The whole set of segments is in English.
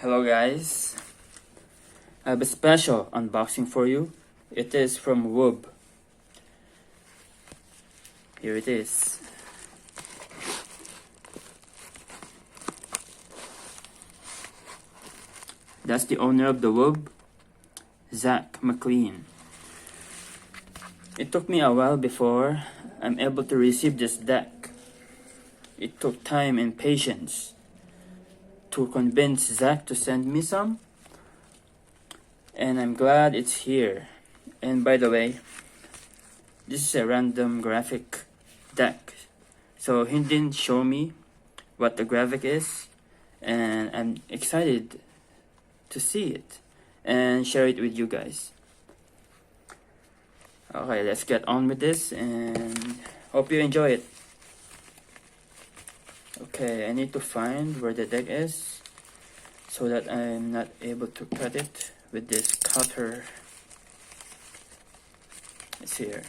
Hello guys, I have a special unboxing for you. It is from Woob. Here it is. That's the owner of the Woob, Zach McLean. It took me a while before I'm able to receive this deck. It took time and patience to convince Zach to send me some, and I'm glad it's here. And by the way, this is a random graphic deck, so he didn't show me what the graphic is, and I'm excited to see it and share it with you guys. Okay, let's get on with this and hope you enjoy it. Okay, I need to find where the deck is so that I'm not able to cut it with this cutter. It's here.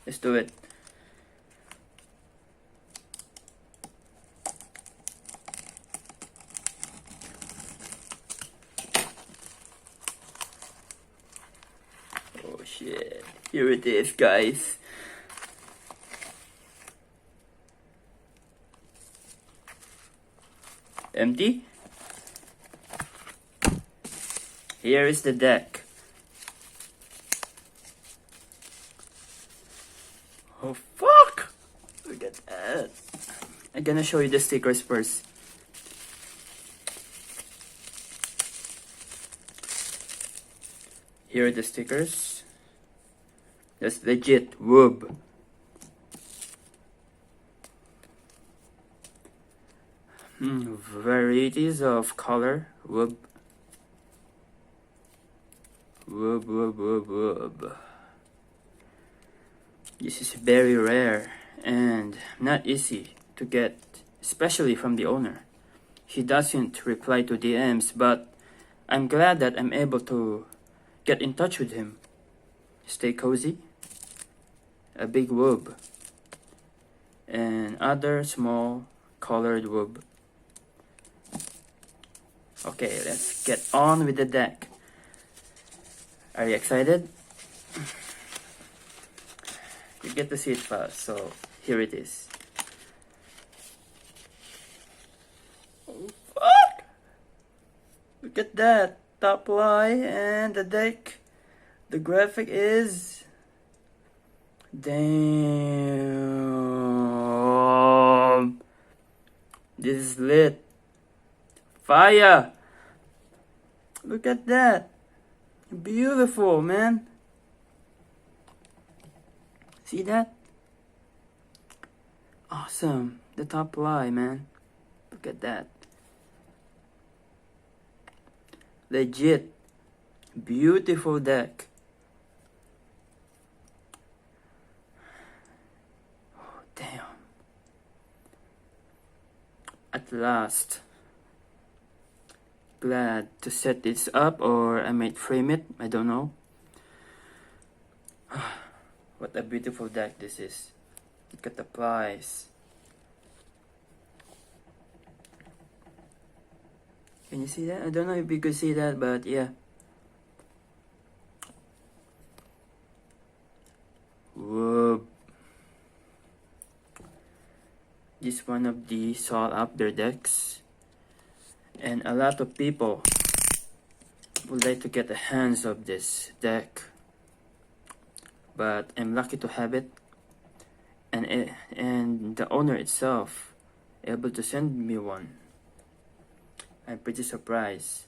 Let's do it. Oh shit. Here it is, guys. Empty? Here is the deck. Oh fuck! Look at that. I'm gonna show you the stickers first. Here are the stickers. That's legit Woob. Varieties of color. Woob. Woob, woob, woob, woob. This is very rare and not easy to get, especially from the owner. He doesn't reply to DMs, but I'm glad that I'm able to get in touch with him. Stay cozy. A big Woob. And other small colored Woob. Okay, let's get on with the deck. Are you excited? You get to see it fast, so here it is. Oh fuck! Look at that top lie and the deck. The graphic is damn. This is lit. Fire! Look at that. Beautiful, man. See that? Awesome. The top lie, man. Look at that. Legit. Beautiful deck. Oh, damn. At last. Glad to set this up, or I might frame it. I don't know. What a beautiful deck this is. Look at the plies. Can you see that? I don't know if you could see that, but yeah. Whoa. This is one of the sought after decks. And a lot of people would like to get the hands of this deck. But I'm lucky to have it, and the owner itself able to send me one. I'm pretty surprised.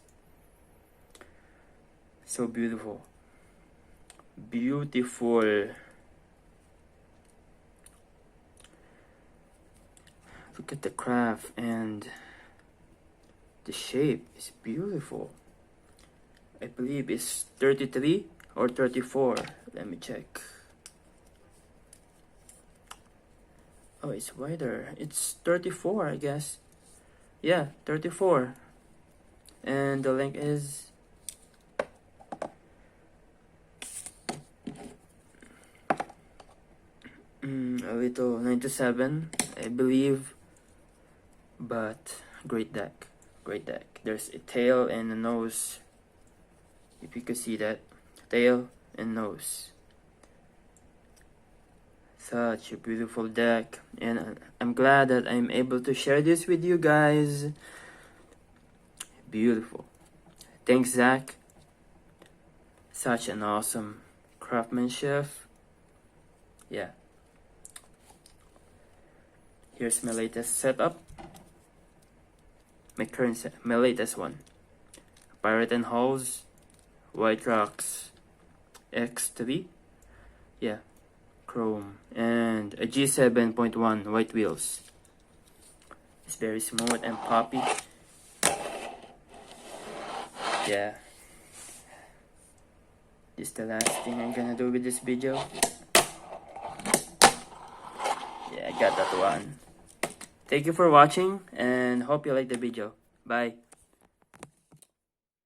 So beautiful. Beautiful. Look at the craft and the shape is beautiful. I believe it's 33 or 34. Let me check. Oh, it's wider. It's 34, I guess. Yeah, 34. And the length is a little 97, I believe. But great deck. Great deck. There's a tail and a nose. If you could see that. Tail and nose. Such a beautiful deck. And I'm glad that I'm able to share this with you guys. Beautiful. Thanks, Zach. Such an awesome craftsmanship. Yeah. Here's my latest setup. My latest one. Pirate and Halls, White Rocks, X3. Yeah. Chrome. And a G7.1 white wheels. It's very smooth and poppy. Yeah. This is the last thing I'm gonna do with this video. Yeah, I got that one. Thank you for watching and hope you like the video. Bye.